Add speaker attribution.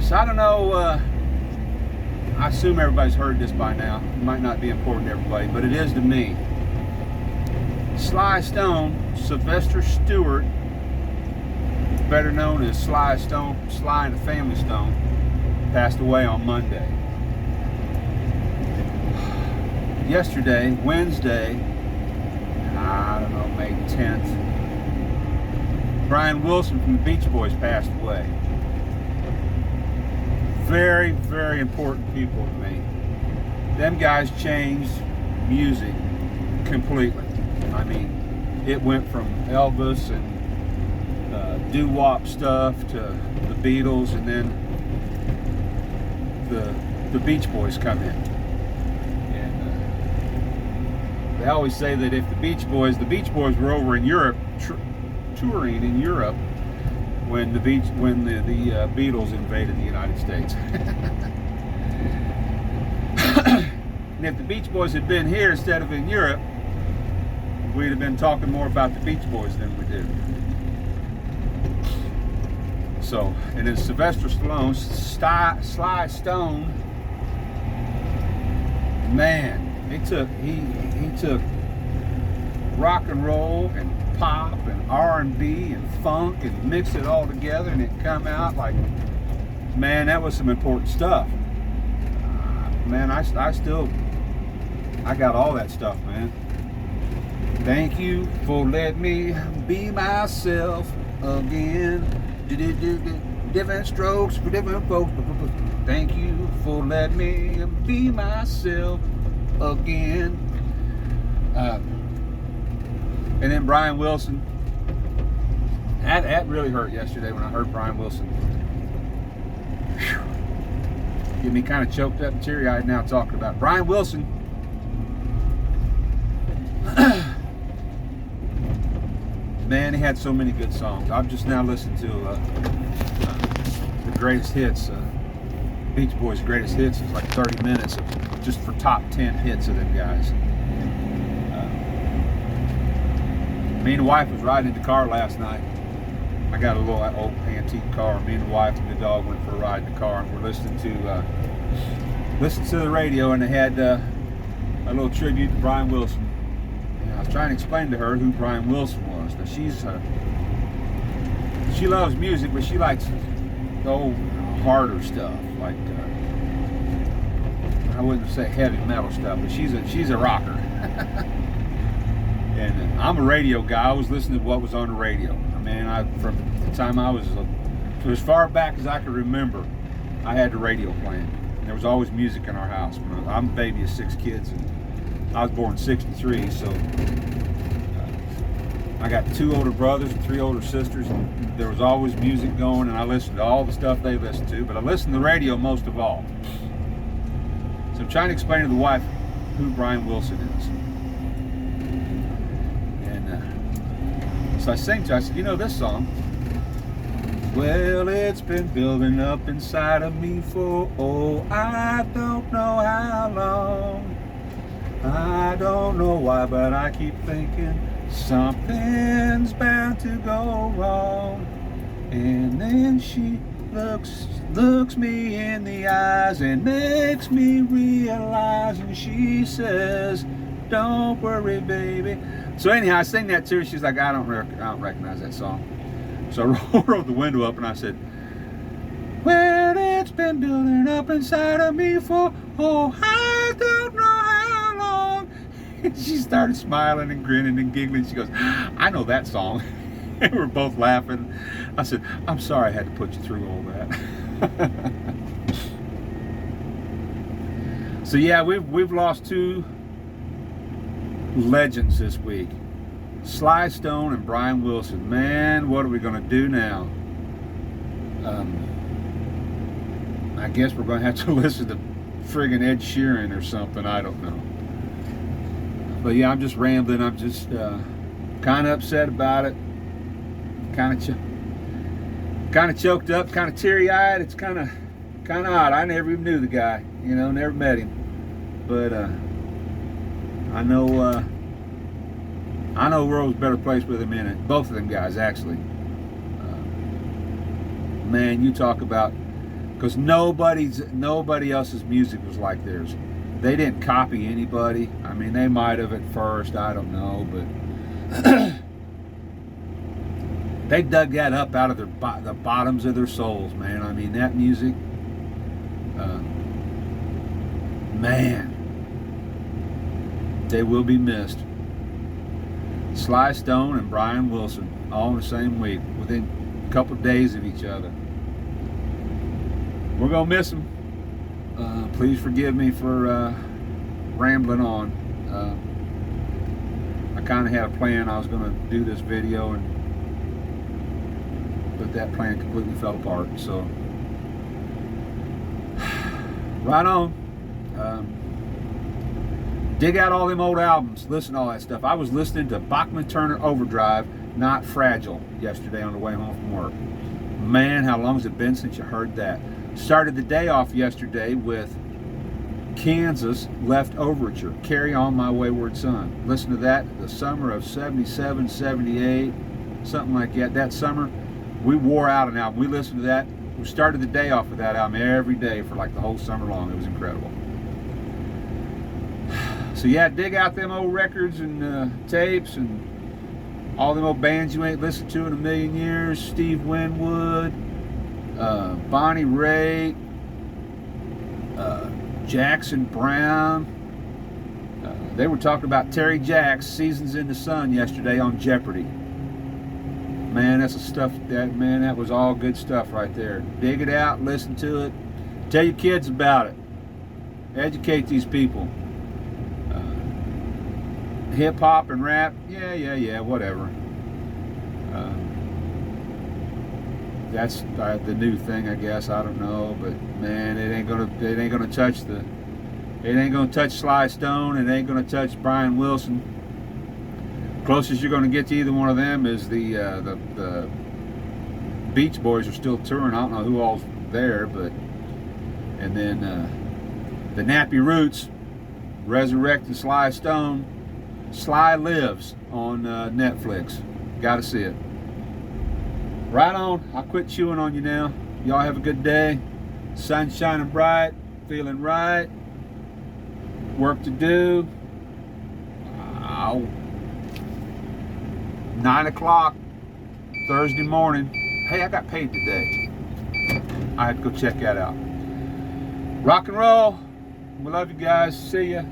Speaker 1: So I don't know, I assume everybody's heard this by now. It might not be important to everybody, but it is to me. Sly Stone, Sylvester Stewart, better known as Sly Stone, Sly and the Family Stone, passed away on Monday. Yesterday, Wednesday, I don't know, May 10th, Brian Wilson from the Beach Boys passed away. Very, very important people to me. Them guys changed music completely. I mean, it went from Elvis and doo-wop stuff to the Beatles, and then the Beach Boys come in. And they always say that if the Beach Boys were over in Europe, touring in Europe, when the Beatles invaded the United States. And if the Beach Boys had been here instead of in Europe, we'd have been talking more about the Beach Boys than we do. So, and then Sylvester Stallone, Sly Stone, man, he took rock and roll and pop and R&B and funk and mixed it all together, and it come out like, man, that was some important stuff. Man, I got all that stuff, man. Thank you for letting me be myself again. Different strokes for different folks. Thank you for letting me be myself again. And then Brian Wilson. That really hurt yesterday when I heard Brian Wilson. Whew. Get me kind of choked up and teary-eyed now talking about Brian Wilson. Man, he had so many good songs. I'm just now listening to the greatest hits. Beach Boys' greatest hits is like 30 minutes of just for top 10 hits of them guys. Me and the wife was riding in the car last night. I got a little old antique car. Me and the wife and the dog went for a ride in the car, and we're listening to the radio, and they had a little tribute to Brian Wilson. And I was trying to explain to her who Brian Wilson was. Now she loves music, but she likes the old harder stuff, like I wouldn't say heavy metal stuff, but she's a rocker. And I'm a radio guy. I was listening to what was on the radio. From the time I was as far back as I could remember, I had the radio playing. And there was always music in our house. I'm a baby of 6 kids, and I was born in '63, so I got 2 older brothers and 3 older sisters, and there was always music going, and I listened to all the stuff they listened to, but I listened to the radio most of all. So I'm trying to explain to the wife who Brian Wilson is. So I sang to her, I said, you know this song? Well, it's been building up inside of me for, I don't know how long. I don't know why, but I keep thinking something's bound to go wrong. And then she looks me in the eyes and makes me realize, and she says, don't worry, baby. So anyhow, I sang that to her. She's like, I don't recognize that song. So I rolled the window up and I said, well, it's been building up inside of me for, I don't know how long. And she started smiling and grinning and giggling. She goes, I know that song. And we're both laughing. I said, I'm sorry I had to put you through all that. So yeah, we've lost 2 legends this week. Sly Stone and Brian Wilson. Man, what are we going to do now? I guess we're going to have to listen to friggin' Ed Sheeran or something. I don't know. But yeah, I'm just rambling. I'm just kind of upset about it. Kind of choked up, kind of teary-eyed. It's kind of odd. I never even knew the guy. Never met him. But I know the world's a better place with him in it. Both of them guys, actually. Man, you talk about because nobody else's music was like theirs. They didn't copy anybody. I mean, they might have at first, I don't know, but they dug that up out of the bottoms of their souls, man. I mean, that music, man, they will be missed. Sly Stone and Brian Wilson, all in the same week, within a couple of days of each other. We're gonna miss them. Please forgive me for rambling on. I kind of had a plan. I was gonna do this video, but that plan completely fell apart. So, right on. Dig out all them old albums, listen to all that stuff. I was listening to Bachman Turner Overdrive, Not Fragile, yesterday on the way home from work. Man, how long has it been since you heard that? Started the day off yesterday with Kansas Left Overture, Carry On My Wayward Son. Listen to that, the summer of 77, 78, something like that. That summer, we wore out an album. We listened to that. We started the day off with that album every day for like the whole summer long. It was incredible. So yeah, dig out them old records and tapes and all them old bands you ain't listened to in a million years. Steve Winwood, Bonnie Raitt, Jackson Browne. They were talking about Terry Jacks' Seasons in the Sun yesterday on Jeopardy. Man, that's the stuff that was all good stuff right there. Dig it out, listen to it, tell your kids about it, educate these people. Hip hop and rap, yeah, whatever. That's the new thing, I guess. I don't know, but man, it ain't gonna touch Sly Stone. It ain't gonna touch Brian Wilson. Closest you're gonna get to either one of them is the Beach Boys are still touring. I don't know who all's there, and then the Nappy Roots resurrected Sly Stone. Sly Lives on Netflix. Gotta see it. Right on. I'll quit chewing on you now. Y'all have a good day. Sun shining bright. Feeling right. Work to do. 9 o'clock Thursday morning. Hey, I got paid today. I had to go check that out. Rock and roll. We love you guys. See ya.